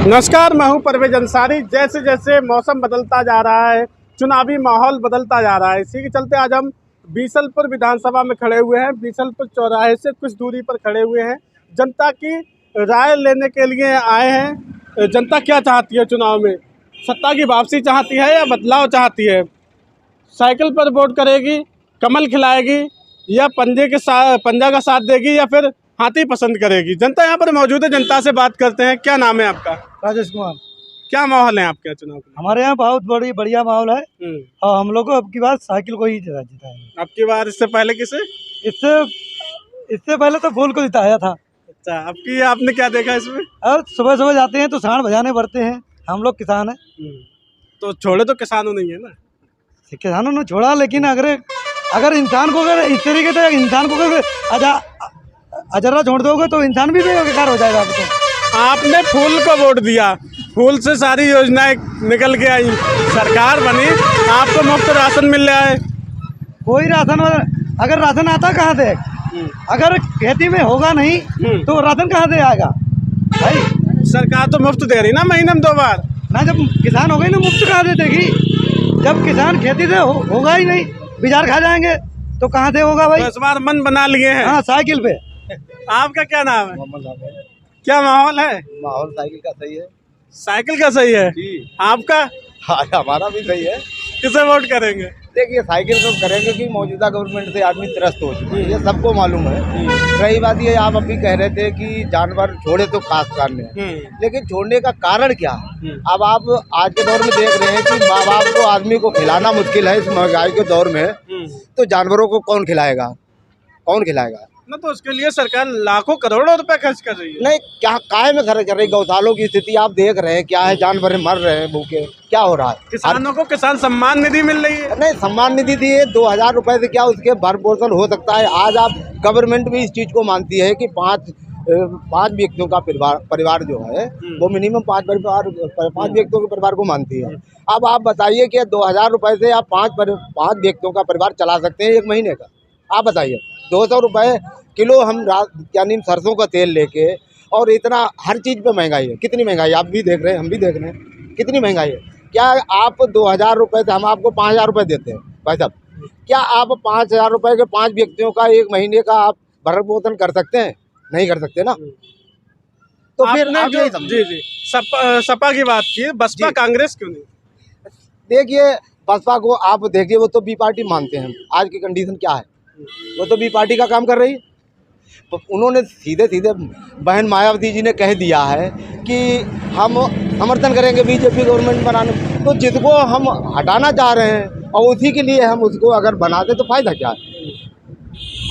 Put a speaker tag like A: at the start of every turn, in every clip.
A: नमस्कार, मैं हूं परवेज अंसारी। जैसे जैसे मौसम बदलता जा रहा है, चुनावी माहौल बदलता जा रहा है, इसी के चलते आज हम बीसलपुर विधानसभा में खड़े हुए हैं। बीसलपुर चौराहे से कुछ दूरी पर खड़े हुए हैं, जनता की राय लेने के लिए आए हैं। जनता क्या चाहती है चुनाव में? सत्ता की वापसी चाहती है या बदलाव चाहती है? साइकिल पर वोट करेगी, कमल खिलाएगी या पंजा का साथ देगी या फिर हाथी पसंद करेगी? जनता यहाँ पर मौजूद है, जनता से बात करते हैं। क्या नाम है आपका?
B: राजेश कुमार।
A: क्या माहौल है आपके यहाँ चुनाव का?
B: हमारे यहाँ बहुत बढ़िया माहौल है और हम लोग को अब की बार साइकिल को ही जिताएंगे।
A: अब की बार इससे पहले किसे?
B: इससे पहले तो फूल को जिताया था।
A: अच्छा, अब की आपने क्या देखा इसमें?
B: और सुबह सुबह जाते हैं तो सांड बजाने बढ़ते हैं। हम लोग किसान हैं
A: तो छोड़े तो किसानों नहीं है ना।
B: किसानों ने छोड़ा, लेकिन अगर इंसान को अगर इस तरीके से इंसान को अगर अजरा छोड़ दोगे तो इंसान भी बेकार हो जाएगा।
A: आपने फूल को वोट दिया, फूल से सारी योजनाएं निकल के आई, सरकार बनी, आपको मुफ्त राशन मिल रहा है।
B: कोई राशन, अगर राशन आता कहाँ से? अगर खेती में होगा नहीं तो राशन कहाँ से आएगा भाई?
A: सरकार तो मुफ्त दे रही ना, महीने में 2 बार
B: ना। जब किसान हो गई ना, मुफ्त कहाँ से देगी? जब किसान खेती से होगा ही नहीं, बाजार खा जाएंगे तो कहाँ से होगा भाई?
A: तो इस बार मन बना लिए हैं।
B: हाँ, साइकिल पे।
A: आपका क्या नाम है? क्या माहौल है?
B: माहौल साइकिल का सही है।
A: साइकिल का सही है
B: जी।
A: आपका?
B: हाँ, हमारा भी सही है।
A: किसे वोट करेंगे?
B: देखिए, साइकिल को करेंगे कि मौजूदा गवर्नमेंट से आदमी त्रस्त हो चुका है, ये सबको मालूम है। रही बात ये, आप अभी कह रहे थे कि जानवर छोड़े तो खास कारण है, लेकिन छोड़ने का कारण क्या है? अब आप आज के दौर में देख रहे हैं कि माँ बाप को आदमी को खिलाना मुश्किल है इस महंगाई के दौर में, तो जानवरों को कौन खिलाएगा? कौन खिलाएगा
A: ना? तो उसके लिए सरकार लाखों करोड़ों रुपए खर्च कर रही है।
B: नहीं, क्या काय में खर्च कर रही? गौशालों की स्थिति आप देख रहे हैं, क्या है? जानवर मर रहे हैं भूखे, क्या हो रहा है?
A: किसानों को किसान सम्मान निधि मिल रही है।
B: नहीं, सम्मान निधि दी है 2000 रुपए से क्या उसके भर पोषण हो सकता है? आज आप गवर्नमेंट भी इस चीज को मानती है कि पाँच व्यक्तियों का परिवार जो है वो मिनिमम 5 व्यक्तियों के परिवार को मानती है। अब आप बताइए कि 2000 रुपए से आप 5 व्यक्तियों का परिवार चला सकते हैं 1 महीने का? आप बताइए। 200 रुपए किलो हम यानी सरसों का तेल लेके, और इतना हर चीज़ पे महंगाई है। कितनी महंगाई आप भी देख रहे हैं, हम भी देख रहे हैं, कितनी महंगाई है। क्या आप 2000 रुपये से हम आपको 5000 रुपये देते हैं भाई साहब, क्या आप 5000 रुपये के 5 व्यक्तियों का 1 महीने का आप भरण पोषण कर सकते हैं? नहीं कर सकते ना। तो फिर आप यही समझिए।
A: जी सपा की बात की, बसपा कांग्रेस क्यों नहीं?
B: देखिए, बसपा को आप देखिए, वो तो बी पार्टी मानते हैं। आज की कंडीशन क्या है? वो तो बी पार्टी का काम कर रही है। तो उन्होंने सीधे बहन मायावती जी ने कह दिया है कि हम समर्थन करेंगे बीजेपी गवर्नमेंट बनाने। तो जिसको हम हटाना चाह रहे हैं और उसी के लिए हम उसको अगर बनाते तो फायदा क्या है?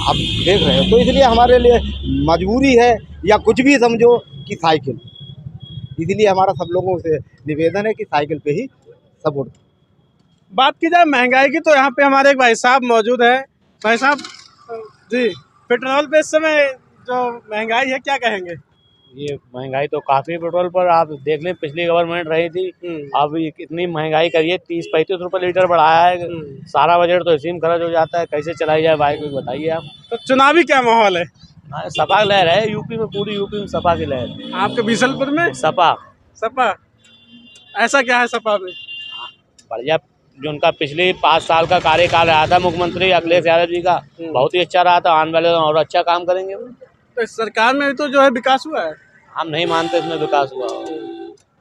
B: आप देख रहे हैं। तो इसलिए हमारे लिए मजबूरी है, या कुछ भी समझो, कि साइकिल। इसलिए हमारा सब लोगों से निवेदन है कि साइकिल पे ही सपोर्ट।
A: बात की जाए महंगाई की, तो यहाँ पे हमारे एक भाई साहब मौजूद है। भाई साहब जी, पेट्रोल पे इस समय जो महंगाई है, क्या कहेंगे?
C: ये महंगाई तो काफी पेट्रोल पर आप देख लें, पिछली गवर्नमेंट रही थी, अब इतनी महंगाई करिए, 30-35 रुपए लीटर बढ़ाया है। सारा बजट तो इसी में खर्च हो जाता है, कैसे चलाई जाए भाई, कुछ बताइए आप।
A: तो चुनावी क्या माहौल है?
C: सपा की लहर है यूपी में, पूरी यूपी में सपा की लहर।
A: आपके बीसलपुर में सपा ऐसा क्या है सपा में?
C: बढ़िया, जो उनका पिछले 5 साल का कार्यकाल रहा था मुख्यमंत्री अखिलेश यादव जी का, बहुत ही अच्छा रहा था। आने वाले और अच्छा काम करेंगे वो।
A: तो इस सरकार में तो जो है विकास हुआ है?
C: हम नहीं मानते इसमें विकास हुआ।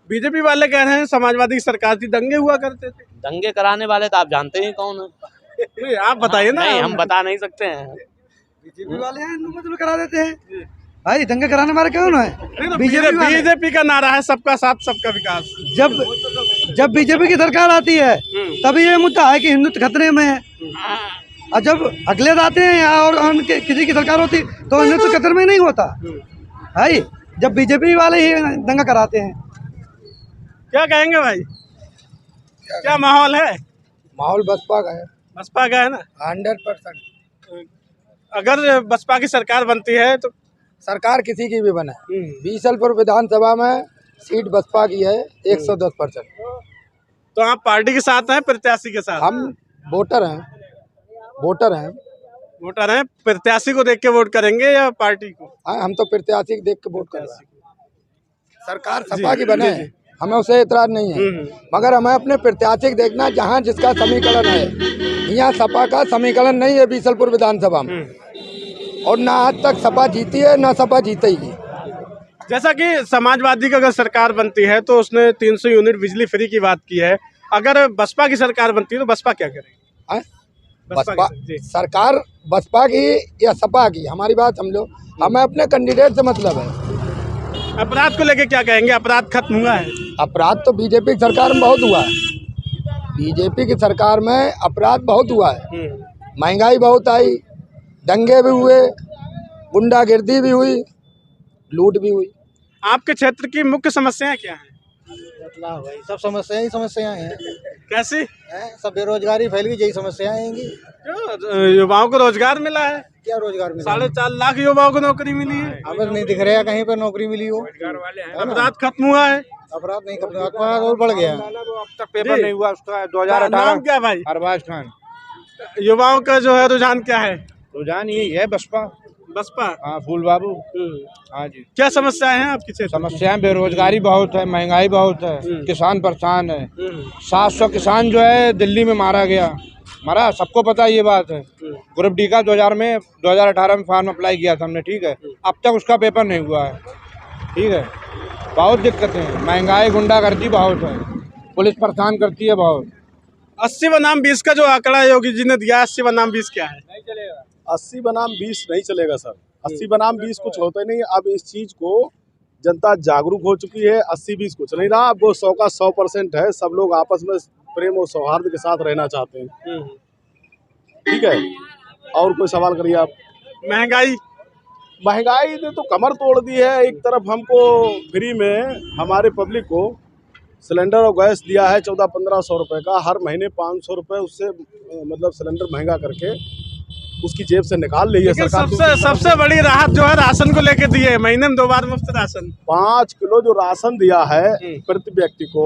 A: बीजेपी वाले कह रहे हैं समाजवादी की सरकार थी, दंगे हुआ करते थे।
C: दंगे कराने वाले तो आप जानते ही कौन है।
A: आप बताइए ना।
C: नहीं, हम बता नहीं सकते हैं।
B: बीजेपी वाले हैं, मतलब करा देते हैं भाई। दंगे कराने वाले कौन है?
A: बीजेपी का नारा है सबका साथ सबका विकास।
B: जब बीजेपी की सरकार आती है तभी ये मुद्दा है कि हिंदुत्व खतरे में है, और जब अखिलेश आते हैं और किसी की सरकार होती तो हिंदुत्व खतरे में नहीं होता भाई। जब बीजेपी वाले ही दंगा कराते हैं।
A: क्या कहेंगे भाई, क्या माहौल है?
B: माहौल बसपा का है।
A: बसपा का है ना
B: 100%।
A: अगर बसपा की सरकार बनती है तो
B: सरकार किसी की भी बने, बीसलपुर विधानसभा में सीट बसपा की है 110%।
A: तो आप पार्टी के साथ हैं, प्रत्याशी के साथ?
B: हम वोटर हैं।
A: प्रत्याशी को देख के वोट करेंगे या पार्टी को?
B: हाँ, हम तो प्रत्याशी देख के वोट कर रहे हैं।
D: सरकार सपा की बने, हमें उसे इतराज नहीं है, मगर हमें अपने प्रत्याशी को देखना जहाँ जिसका समीकरण है। यहाँ सपा का समीकरण नहीं है बीसलपुर विधानसभा में, और ना आज तक सपा जीती है ना सपा जीतेगी।
A: जैसा कि समाजवादी की अगर सरकार बनती है तो उसने 300 यूनिट बिजली फ्री की बात की है, अगर बसपा की सरकार बनती है तो बसपा क्या करेगी?
D: बसपा
A: जी।
D: सरकार बसपा की या सपा की, हमारी बात समझो, हमें अपने कैंडिडेट से मतलब है।
A: अपराध को लेके क्या कहेंगे? अपराध खत्म हुआ है?
D: अपराध तो बीजेपी की सरकार में बहुत हुआ है, बीजेपी की सरकार में अपराध बहुत हुआ है, महंगाई बहुत आई, दंगे भी हुए, गुंडागिर्दी भी हुई, लूट भी हुई।
A: आपके क्षेत्र की मुख्य समस्याएं क्या हैं?
E: बदलाव भाई, सब समस्याएं हैं।
A: कैसी?
E: सब बेरोजगारी फैल गई, यही समस्याएं आएंगी।
A: क्यों? युवाओं को रोजगार मिला है,
E: क्या रोजगार मिला?
A: 4.5 लाख युवाओं को नौकरी मिली है।
E: हमें नहीं दिख रहा है कहीं पर नौकरी मिली हो।
A: अपराध खत्म हुआ है?
E: अपराध नहीं, अपराध और बढ़ गया।
F: अब तक पेपर नहीं हुआ उसका। 2018
A: नाम क्या भाई?
F: अरबाज खान।
A: युवाओं का जो है रुझान क्या है?
F: रुझान यही है बसपा।
A: बसपा?
F: हाँ, फूल बाबू। हाँ जी।
A: क्या समस्याएं हैं आपकी क्षेत्र?
F: समस्याएं बेरोजगारी बहुत है, महंगाई बहुत है, किसान परेशान है। 700 किसान जो है दिल्ली में मारा गया, मरा, सबको पता है ये बात है। ग्रुप डी का 2018 में फॉर्म अप्लाई किया था हमने, ठीक है, अब तक उसका पेपर नहीं हुआ है, ठीक है। बहुत दिक्कतें हैं, महंगाई, गुंडागर्दी बहुत है, पुलिस परेशान करती है बहुत।
A: 80 बनाम 20 का जो आंकड़ा योगी जी ने दिया, 80 बनाम 20 क्या है?
G: 80 बनाम 20 नहीं चलेगा सर। 80 बनाम 20 कुछ होता ही नहीं। अब इस चीज को जनता जागरूक हो चुकी है। 80-20 कुछ नहीं रहा, अब वो 100 का 100% है। सब लोग आपस में प्रेम और सौहार्द के साथ रहना चाहते हैं, ठीक है। और कोई सवाल करिए आप। महंगाई ने तो कमर तोड़ दी है। एक तरफ हमको फ्री में हमारे पब्लिक को सिलेंडर और गैस दिया है 1400-1500 रुपये का, हर महीने 500 रुपये उससे मतलब सिलेंडर महंगा करके उसकी जेब से निकाल ली है सरकार।
A: सबसे बड़ी राहत जो है राशन को लेके दी है, महीने में 2 बार मुफ्त राशन।
G: 5 किलो जो राशन दिया है प्रति व्यक्ति को,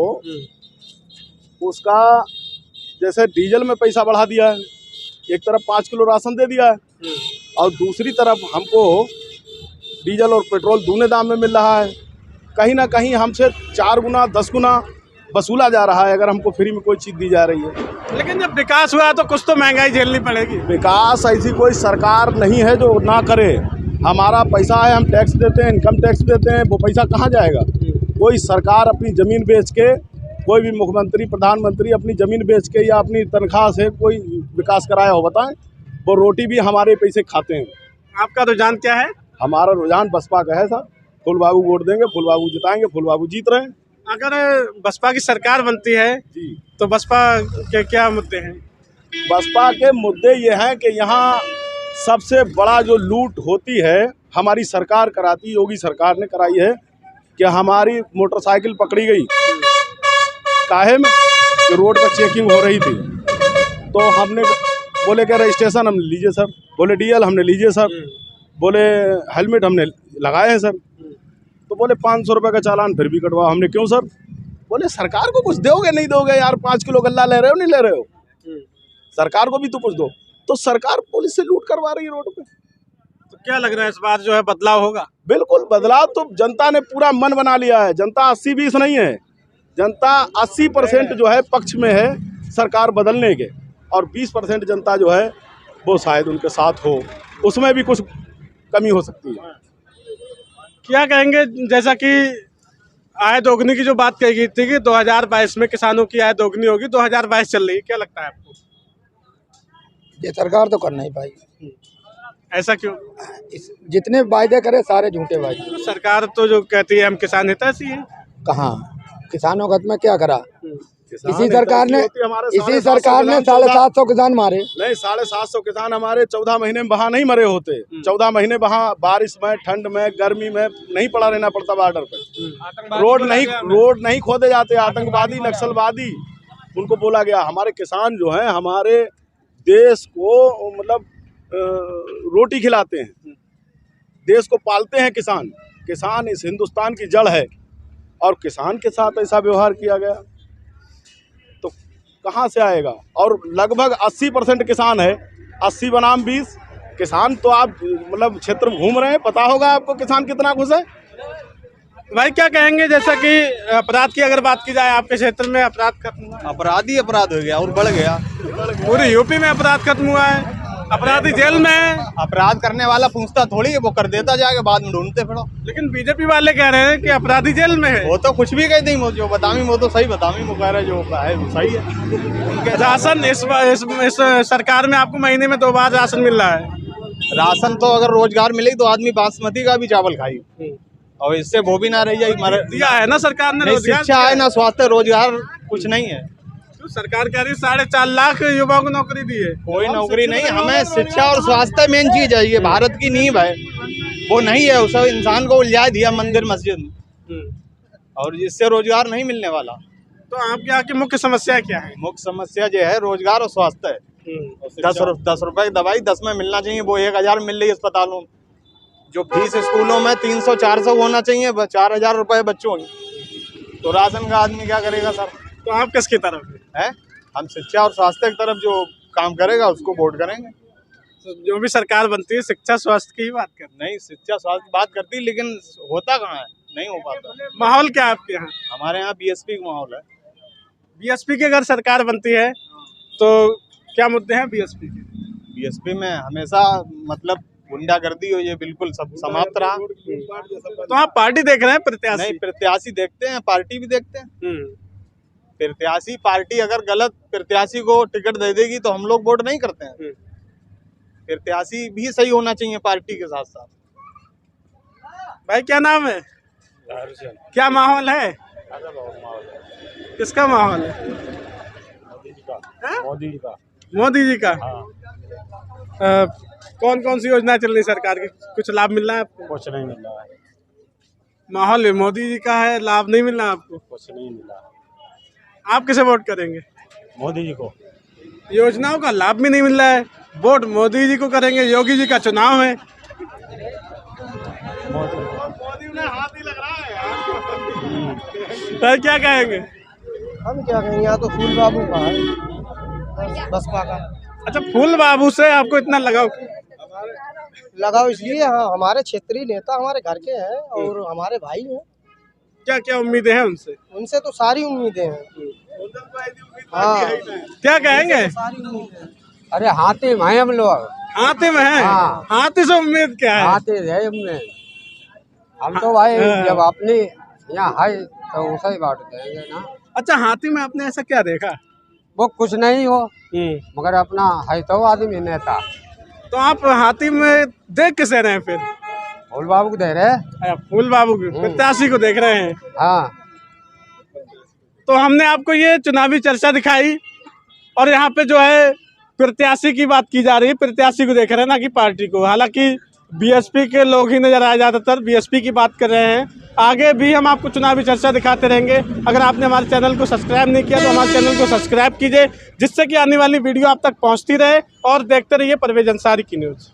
G: उसका जैसे डीजल में पैसा बढ़ा दिया है, एक तरफ 5 किलो राशन दे दिया है और दूसरी तरफ हमको डीजल और पेट्रोल दूने दाम में मिल रहा है। कहीं ना कहीं हमसे 4 गुना 10 गुना वसूला जा रहा है अगर हमको फ्री में कोई चीज़ दी जा रही है।
A: लेकिन जब विकास हुआ तो कुछ तो महंगाई झेलनी पड़ेगी।
G: विकास ऐसी कोई सरकार नहीं है जो ना करे। हमारा पैसा है, हम टैक्स देते हैं, इनकम टैक्स देते हैं, वो पैसा कहाँ जाएगा? कोई सरकार अपनी ज़मीन बेच के, कोई भी मुख्यमंत्री प्रधानमंत्री अपनी ज़मीन बेच के या अपनी तनख्वाह से कोई विकास कराया हो बताएं? वो रोटी भी हमारे पैसे खाते हैं।
A: आपका रुझान क्या है?
G: हमारा रुझान बसपा का है सर। फूल बाबू वोट देंगे, फूल बाबू जिताएंगे, फूल बाबू जीत रहे हैं।
A: अगर बसपा की सरकार बनती है
G: जी
A: तो बसपा के क्या मुद्दे हैं?
G: बसपा के मुद्दे ये हैं कि यहाँ सबसे बड़ा जो लूट होती है हमारी सरकार कराती, योगी सरकार ने कराई है कि हमारी मोटरसाइकिल पकड़ी गई काहे में कि रोड पर चेकिंग हो रही थी, तो हमने बोले कि रजिस्ट्रेशन हमने लीजिए सर, बोले डीएल हमने लीजिए सर, बोले हेलमेट हमने लगाए हैं सर, तो बोले 500 रुपये का चालान फिर भी कटवाओ। हमने क्यों सर? बोले सरकार को कुछ दोगे नहीं दोगे यार, 5 किलो गल्ला ले रहे हो नहीं ले रहे हो, सरकार को भी तो कुछ दो। तो सरकार पुलिस से लूट करवा रही है रोड पे।
A: तो क्या लग रहा है इस बार जो है बदलाव होगा?
G: बिल्कुल बदलाव तो जनता ने पूरा मन बना लिया है। जनता 80-20 नहीं है, जनता 80% जो है पक्ष में है सरकार बदलने के, और 20% जनता जो है वो शायद उनके साथ हो, उसमें भी कुछ कमी हो सकती है।
A: क्या कहेंगे, जैसा कि आय दोगुनी की जो बात कही गई थी कि 2022 में किसानों की आय दोगुनी होगी, 2022 चल रही है, क्या लगता है आपको?
D: ये सरकार तो कर नहीं पाई।
A: ऐसा क्यों?
D: जितने वायदे करे सारे झूठे वायदे।
A: तो सरकार तो जो कहती है हम किसान हितैषी हैं।
D: कहाँ किसानों का में क्या करा? इसी सरकार ने 750 किसान मारे।
G: नहीं, 750 किसान हमारे 14 महीने में वहाँ नहीं मरे होते। 14 महीने वहाँ बारिश में, ठंड में, गर्मी में नहीं पड़ा रहना पड़ता बॉर्डर पे। रोड नहीं खोदे जाते। आतंकवादी, नक्सलवादी उनको बोला गया। हमारे किसान जो हैं हमारे देश को मतलब रोटी खिलाते हैं, देश को पालते हैं। किसान इस हिंदुस्तान की जड़ है, और किसान के साथ ऐसा व्यवहार किया गया तो कहाँ से आएगा? और लगभग 80% किसान है। 80 बनाम 20 किसान तो आप मतलब क्षेत्र में घूम रहे हैं, पता होगा आपको किसान कितना खुश है।
A: भाई क्या कहेंगे, जैसा कि अपराध की अगर बात की जाए आपके क्षेत्र में अपराध खत्म हुआ?
E: अपराध ही अपराध हो गया और बढ़ गया।
A: पूरे यूपी में अपराध खत्म हुआ है, अपराधी जेल में है।
E: अपराध करने वाला पूछता थोड़ी है, वो कर देता जाके बाद में ढूंढते फिरो।
A: लेकिन बीजेपी वाले कह रहे हैं कि अपराधी जेल में है।
E: वो तो कुछ भी कहते हैं, जो बतामी वो तो सही बतामी वो कह रहे जो है वो सही है। उनके
A: राशन इस सरकार में आपको महीने में 2 बार राशन मिल रहा है।
E: राशन तो अगर रोजगार मिले तो आदमी बासमती का भी चावल खाई, और इससे वो भी ना रह जाए।
A: दिया है ना सरकार ने रोजगार,
E: शिक्षा है ना स्वास्थ्य, रोजगार कुछ नहीं है।
A: तो सरकार कह रही 4.5 लाख युवाओं को नौकरी दी है।
E: कोई नौकरी नहीं, हमें शिक्षा और स्वास्थ्य मेन चीज है, ये भारत की नींव है, वो नहीं है। उस इंसान को उलझा दिया मंदिर मस्जिद में, और इससे रोजगार नहीं मिलने वाला।
A: तो आपके यहाँ की मुख्य समस्या क्या है?
E: मुख्य समस्या जो है रोजगार और स्वास्थ्य है। 10 रुपए की दवाई 10 में मिलना चाहिए, वो 1000 मिल रही है अस्पतालों में। जो फीस स्कूलों में 300-400 होना चाहिए, 4000 रुपए बच्चों की। तो राशन का आदमी क्या करेगा सर?
A: तो आप किसकी तरफ
E: है? हम शिक्षा और स्वास्थ्य की तरफ जो काम करेगा उसको वोट करेंगे।
A: तो जो भी सरकार बनती है शिक्षा स्वास्थ्य की ही बात करती
E: नहीं, शिक्षा स्वास्थ्य की बात करती, लेकिन होता कहाँ है, नहीं हो पाता।
A: है। माहौल क्या है आपके यहाँ?
E: हमारे यहाँ बीएसपी का माहौल है।
A: बीएसपी की अगर सरकार बनती है तो क्या मुद्दे हैं बीएसपी के?
E: बीएसपी में हमेशा मतलब गुंडागर्दी हो, ये बिल्कुल सब समाप्त रहा।
A: तो आप पार्टी देख रहे हैं प्रत्याशी?
E: नहीं, प्रत्याशी देखते हैं, पार्टी भी देखते हैं। प्रत्याशी पार्टी अगर गलत प्रत्याशी को टिकट दे देगी तो हम लोग वोट नहीं करते हैं। प्रत्याशी भी सही होना चाहिए पार्टी के साथ साथ।
A: भाई क्या नाम है? क्या माहौल है? किसका माहौल है?
C: मोदी जी का।
A: मोदी जी का। कौन कौन सी योजना चल रही सरकार की, कुछ लाभ मिल रहा है आपको?
C: कुछ नहीं मिल रहा है।
A: माहौल मोदी जी का है, लाभ नहीं मिल रहा आपको?
C: कुछ नहीं मिला।
A: आप किसे वोट करेंगे?
C: मोदी जी को।
A: योजनाओं का लाभ भी नहीं मिल रहा है, वोट मोदी जी को करेंगे। योगी जी का चुनाव है। मोदी ने हाथ ही लग रहा है। तो क्या कहेंगे?
E: हम क्या कहेंगे, यहाँ तो फूल बाबू का है, बसपा का।
A: अच्छा, फूल बाबू से आपको इतना लगाव?
E: लगाओ इसलिए, हाँ, हमारे क्षेत्रीय नेता हमारे घर के हैं और हमारे भाई हैं।
A: क्या क्या उम्मीदें हैं उनसे?
E: उनसे तो सारी उम्मीदें हैं। हाँ,
A: क्या कहेंगे?
E: सारी उम्मीदें।
D: अरे हाथी में है हम लोग,
A: हाथी में है।
D: हाँ।
A: हाथी से उम्मीद क्या है?
D: हाथी है हमने। हम तो भाई जब अपनी यहाँ है तो उसे ही बांट देंगे ना।
A: अच्छा, हाथी में आपने ऐसा क्या देखा?
D: वो कुछ नहीं हो मगर अपना है तो आदमी नेता।
A: तो आप हाथी में देख किसे रहे हैं फिर?
D: फूल बाबू को दे रहे।
A: फूल बाबू की प्रत्याशी को देख रहे हैं।
D: हाँ,
A: तो हमने आपको ये चुनावी चर्चा दिखाई और यहाँ पे जो है प्रत्याशी की बात की जा रही है, प्रत्याशी को देख रहे हैं ना कि पार्टी को। हालांकि बीएसपी के लोग ही नजर आए, ज़्यादातर बीएसपी की बात कर रहे हैं। आगे भी हम आपको चुनावी चर्चा दिखाते रहेंगे। अगर आपने हमारे चैनल को सब्सक्राइब नहीं किया तो हमारे चैनल को सब्सक्राइब कीजिए, जिससे कि आने वाली वीडियो आप तक पहुँचती रहे। और देखते रहिए परवेज अंसारी की न्यूज़।